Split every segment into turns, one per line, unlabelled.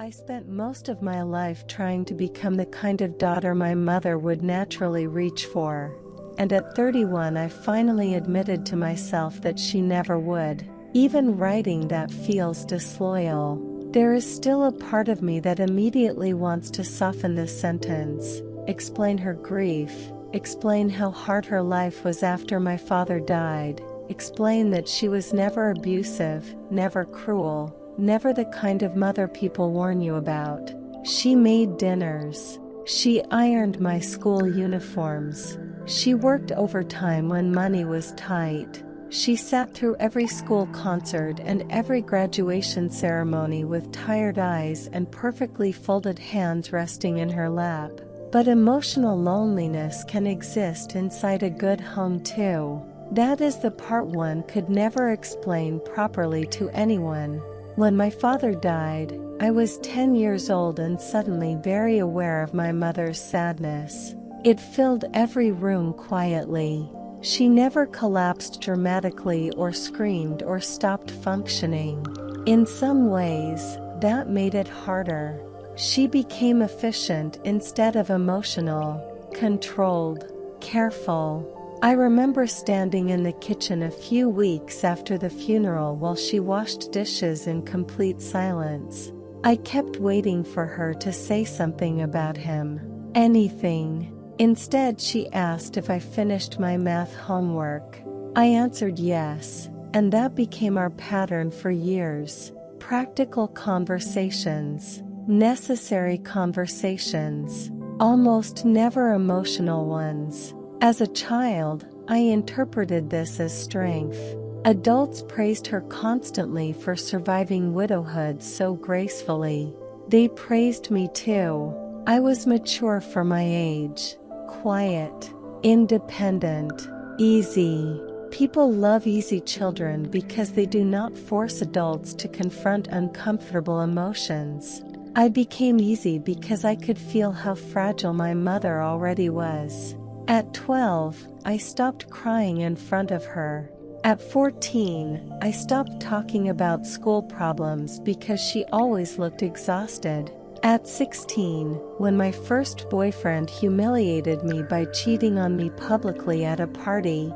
I spent most of my life trying to become the kind of daughter my mother would naturally reach for. And at 31 I finally admitted to myself that she never would. Even writing that feels disloyal. There is still a part of me that immediately wants to soften this sentence, explain her grief, explain how hard her life was after my father died, explain that she was never abusive, never cruel, never the kind of mother people warn you about. She made dinners. She ironed my school uniforms. She worked overtime when money was tight. She sat through every school concert and every graduation ceremony with tired eyes and perfectly folded hands resting in her lap. But emotional loneliness can exist inside a good home too. That is the part one could never explain properly to anyone. When my father died, I was 10 years old and suddenly very aware of my mother's sadness. It filled every room quietly. She never collapsed dramatically or screamed or stopped functioning. In some ways, that made it harder. She became efficient instead of emotional, controlled, careful. I remember standing in the kitchen a few weeks after the funeral while she washed dishes in complete silence. I kept waiting for her to say something about him. Anything. Instead, she asked if I finished my math homework. I answered yes, and that became our pattern for years. Practical conversations. Necessary conversations. Almost never emotional ones. As a child, I interpreted this as strength. Adults praised her constantly for surviving widowhood so gracefully. They praised me too. I was mature for my age. Quiet. Independent. Easy. People love easy children because they do not force adults to confront uncomfortable emotions. I became easy because I could feel how fragile my mother already was. At 12, I stopped crying in front of her. At 14, I stopped talking about school problems because she always looked exhausted. At 16, when my first boyfriend humiliated me by cheating on me publicly at a party,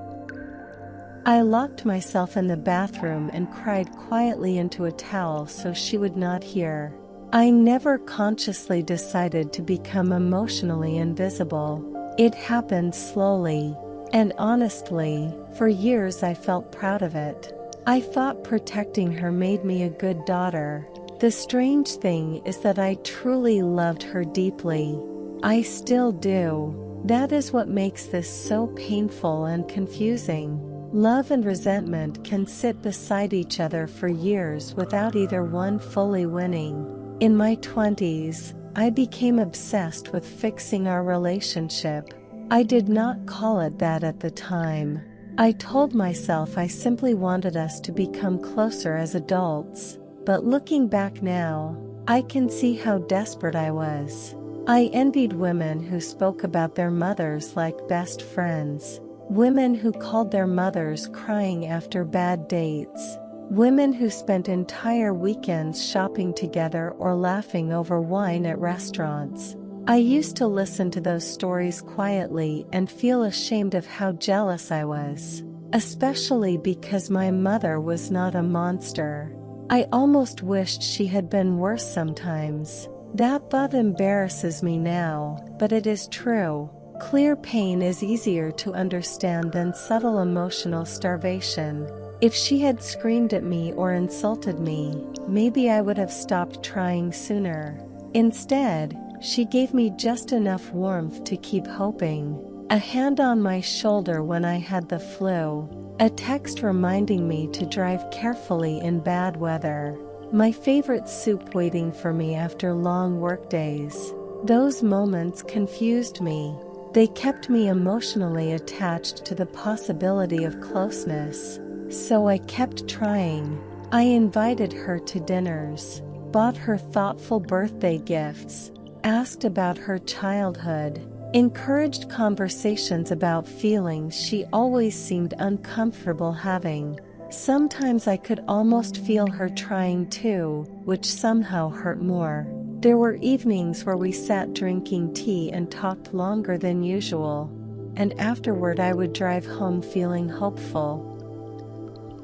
I locked myself in the bathroom and cried quietly into a towel so she would not hear. I never consciously decided to become emotionally invisible. It happened slowly, and honestly, for years I felt proud of it. I thought protecting her made me a good daughter. The strange thing is that I truly loved her deeply. I still do. That is what makes this so painful and confusing. Love and resentment can sit beside each other for years without either one fully winning. In my 20s, I became obsessed with fixing our relationship. I did not call it that at the time. I told myself I simply wanted us to become closer as adults. But looking back now, I can see how desperate I was. I envied women who spoke about their mothers like best friends. Women who called their mothers crying after bad dates. Women who spent entire weekends shopping together or laughing over wine at restaurants. I used to listen to those stories quietly and feel ashamed of how jealous I was, especially because my mother was not a monster. I almost wished she had been worse sometimes. That thought embarrasses me now, but it is true. Clear pain is easier to understand than subtle emotional starvation. If she had screamed at me or insulted me, maybe I would have stopped trying sooner. Instead, she gave me just enough warmth to keep hoping. A hand on my shoulder when I had the flu. A text reminding me to drive carefully in bad weather. My favorite soup waiting for me after long workdays. Those moments confused me. They kept me emotionally attached to the possibility of closeness. So I kept trying. I invited her to dinners, bought her thoughtful birthday gifts, asked about her childhood, encouraged conversations about feelings she always seemed uncomfortable having. Sometimes I could almost feel her trying too, which somehow hurt more. There were evenings where we sat drinking tea and talked longer than usual, and afterward I would drive home feeling hopeful,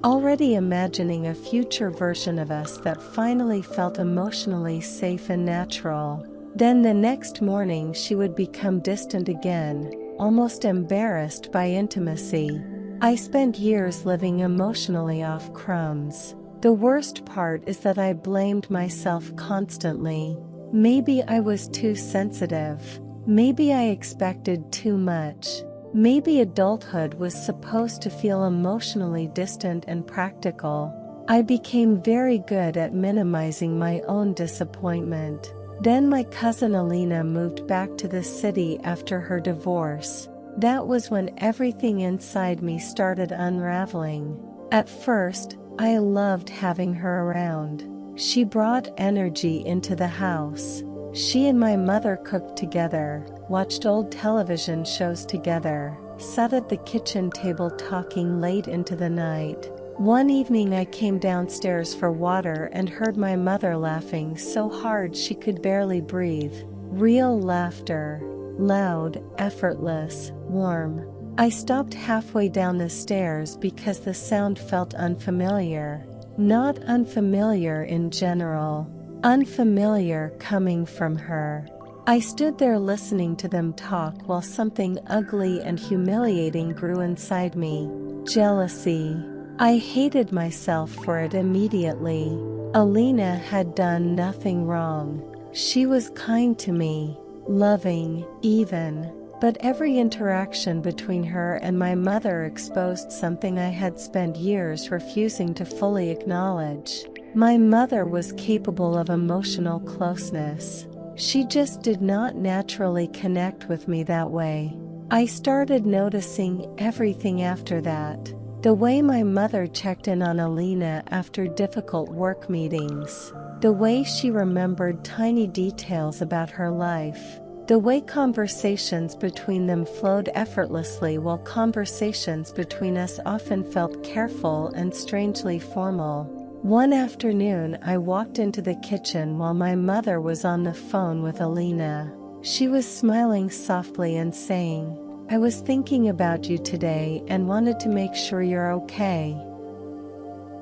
already imagining a future version of us that finally felt emotionally safe and natural. Then the next morning she would become distant again, almost embarrassed by intimacy. I spent years living emotionally off crumbs. The worst part is that I blamed myself constantly. Maybe I was too sensitive. Maybe I expected too much. Maybe adulthood was supposed to feel emotionally distant and practical. I became very good at minimizing my own disappointment. Then my cousin Alina moved back to the city after her divorce. That was when everything inside me started unraveling. At first, I loved having her around. She brought energy into the house. She and my mother cooked together, watched old television shows together, sat at the kitchen table talking late into the night. One evening I came downstairs for water and heard my mother laughing so hard she could barely breathe. Real laughter. Loud, effortless, warm. I stopped halfway down the stairs because the sound felt unfamiliar. Not unfamiliar in general. Unfamiliar coming from her. I stood there listening to them talk while something ugly and humiliating grew inside me. Jealousy. I hated myself for it immediately. Alina had done nothing wrong. She was kind to me, loving, even. But every interaction between her and my mother exposed something I had spent years refusing to fully acknowledge. My mother was capable of emotional closeness. She just did not naturally connect with me that way. I started noticing everything after that. The way my mother checked in on Alina after difficult work meetings. The way she remembered tiny details about her life. The way conversations between them flowed effortlessly while conversations between us often felt careful and strangely formal. One afternoon I walked into the kitchen while my mother was on the phone with Alina. She was smiling softly and saying, "I was thinking about you today and wanted to make sure you're okay."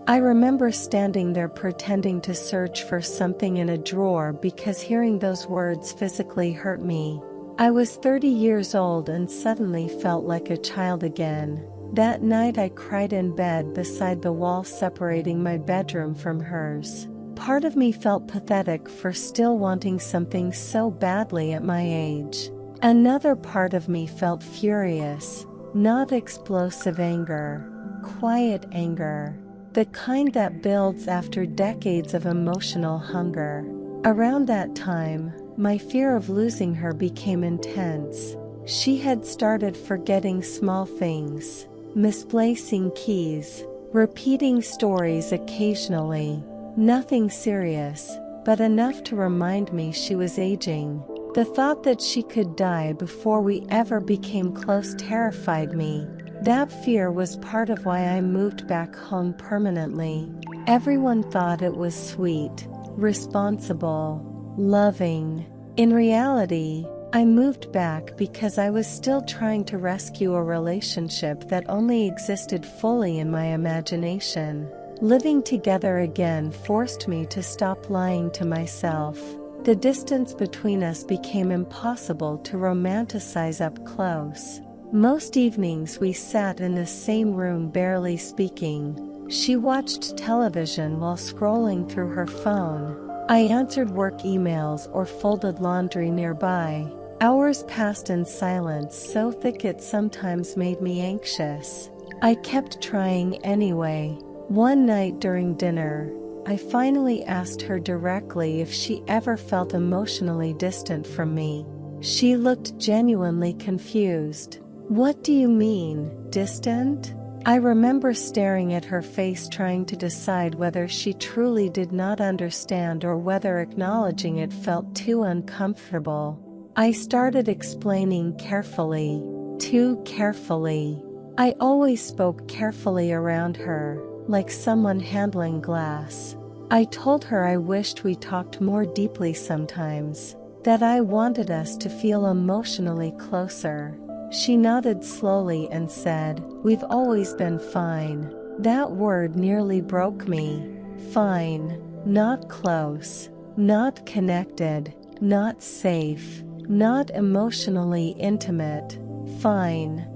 I remember standing there pretending to search for something in a drawer because hearing those words physically hurt me. I was 30 years old and suddenly felt like a child again. That night I cried in bed beside the wall separating my bedroom from hers. Part of me felt pathetic for still wanting something so badly at my age. Another part of me felt furious, not explosive anger, quiet anger. The kind that builds after decades of emotional hunger. Around that time, my fear of losing her became intense. She had started forgetting small things, misplacing keys, repeating stories occasionally. Nothing serious, but enough to remind me she was aging. The thought that she could die before we ever became close terrified me. That fear was part of why I moved back home permanently. Everyone thought it was sweet, responsible, loving. In reality, I moved back because I was still trying to rescue a relationship that only existed fully in my imagination. Living together again forced me to stop lying to myself. The distance between us became impossible to romanticize up close. Most evenings we sat in the same room barely speaking. She watched television while scrolling through her phone. I answered work emails or folded laundry nearby. Hours passed in silence so thick it sometimes made me anxious. I kept trying anyway. One night during dinner, I finally asked her directly if she ever felt emotionally distant from me. She looked genuinely confused. "What do you mean, distant?" I remember staring at her face trying to decide whether she truly did not understand or whether acknowledging it felt too uncomfortable. I started explaining carefully, too carefully. I always spoke carefully around her, like someone handling glass. I told her I wished we talked more deeply sometimes, that I wanted us to feel emotionally closer. She nodded slowly and said, "We've always been fine." That word nearly broke me. Fine. Not close. Not connected. Not safe. Not emotionally intimate. Fine.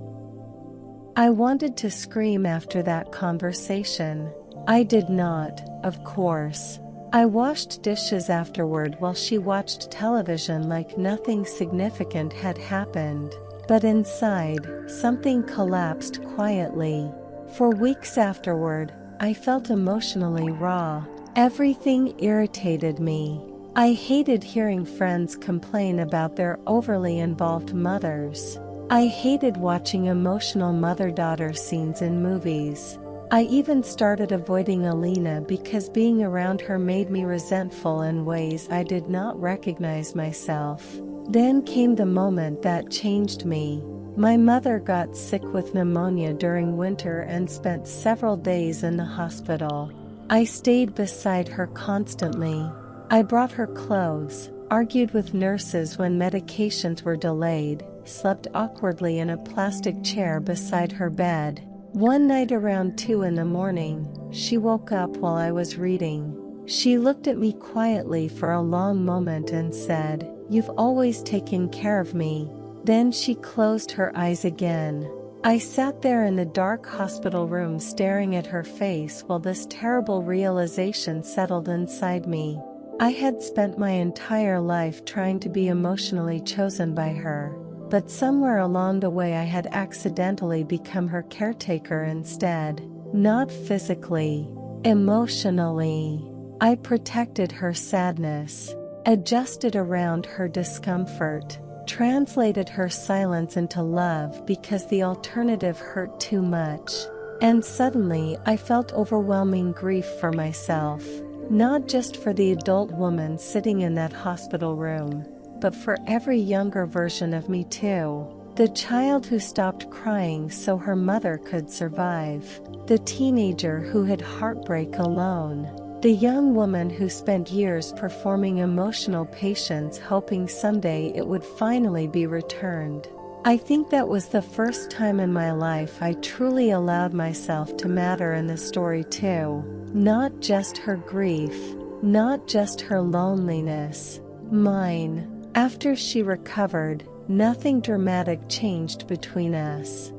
I wanted to scream after that conversation. I did not, of course. I washed dishes afterward while she watched television like nothing significant had happened. But inside, something collapsed quietly. For weeks afterward, I felt emotionally raw. Everything irritated me. I hated hearing friends complain about their overly involved mothers. I hated watching emotional mother-daughter scenes in movies. I even started avoiding Alina because being around her made me resentful in ways I did not recognize myself. Then came the moment that changed me. My mother got sick with pneumonia during winter and spent several days in the hospital. I stayed beside her constantly. I brought her clothes, argued with nurses when medications were delayed, slept awkwardly in a plastic chair beside her bed. One night around 2 in the morning, she woke up while I was reading. She looked at me quietly for a long moment and said, "You've always taken care of me." Then she closed her eyes again. I sat there in the dark hospital room staring at her face while this terrible realization settled inside me. I had spent my entire life trying to be emotionally chosen by her. But somewhere along the way I had accidentally become her caretaker instead. Not physically, emotionally. I protected her sadness, adjusted around her discomfort, translated her silence into love because the alternative hurt too much. And suddenly I felt overwhelming grief for myself. Not just for the adult woman sitting in that hospital room, but for every younger version of me too. The child who stopped crying so her mother could survive. The teenager who had heartbreak alone. The young woman who spent years performing emotional patience hoping someday it would finally be returned. I think that was the first time in my life I truly allowed myself to matter in the story too. Not just her grief, not just her loneliness, mine. After she recovered, nothing dramatic changed between us.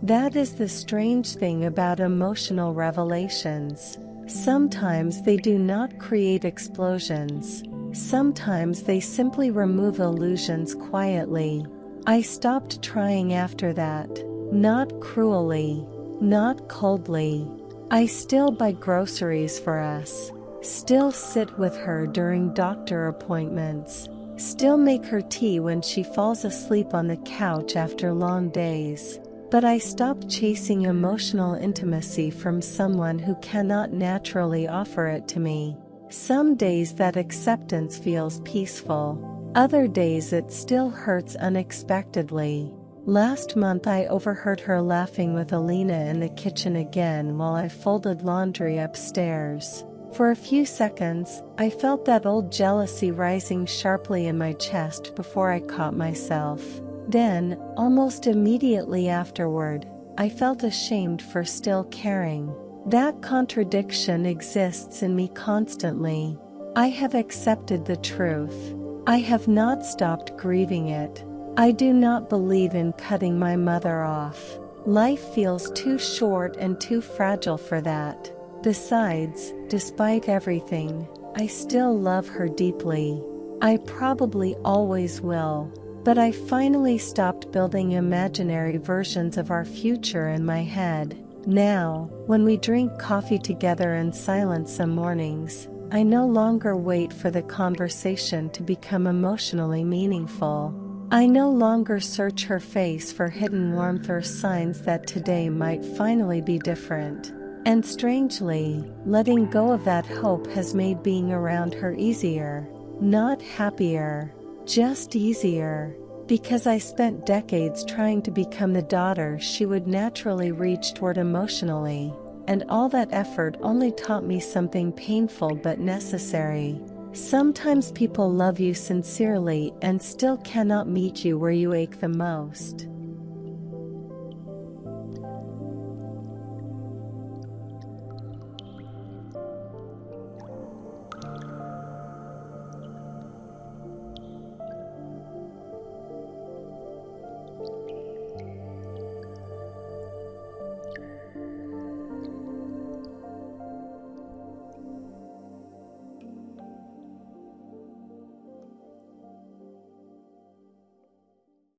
That is the strange thing about emotional revelations. Sometimes they do not create explosions. Sometimes they simply remove illusions quietly. I stopped trying after that. Not cruelly, not coldly. I still buy groceries for us. Still sit with her during doctor appointments. Still make her tea when she falls asleep on the couch after long days. But I stopped chasing emotional intimacy from someone who cannot naturally offer it to me. Some days that acceptance feels peaceful. Other days it still hurts unexpectedly. Last month I overheard her laughing with Alina in the kitchen again while I folded laundry upstairs. For a few seconds, I felt that old jealousy rising sharply in my chest before I caught myself. Then, almost immediately afterward, I felt ashamed for still caring. That contradiction exists in me constantly. I have accepted the truth. I have not stopped grieving it. I do not believe in cutting my mother off. Life feels too short and too fragile for that. Besides, despite everything, I still love her deeply. I probably always will. But I finally stopped building imaginary versions of our future in my head. Now, when we drink coffee together in silence some mornings, I no longer wait for the conversation to become emotionally meaningful. I no longer search her face for hidden warmth or signs that today might finally be different. And strangely, letting go of that hope has made being around her easier. Not happier. Just easier. Because I spent decades trying to become the daughter she would naturally reach toward emotionally. and all that effort only taught me something painful but necessary. Sometimes people love you sincerely and still cannot meet you where you ache the most.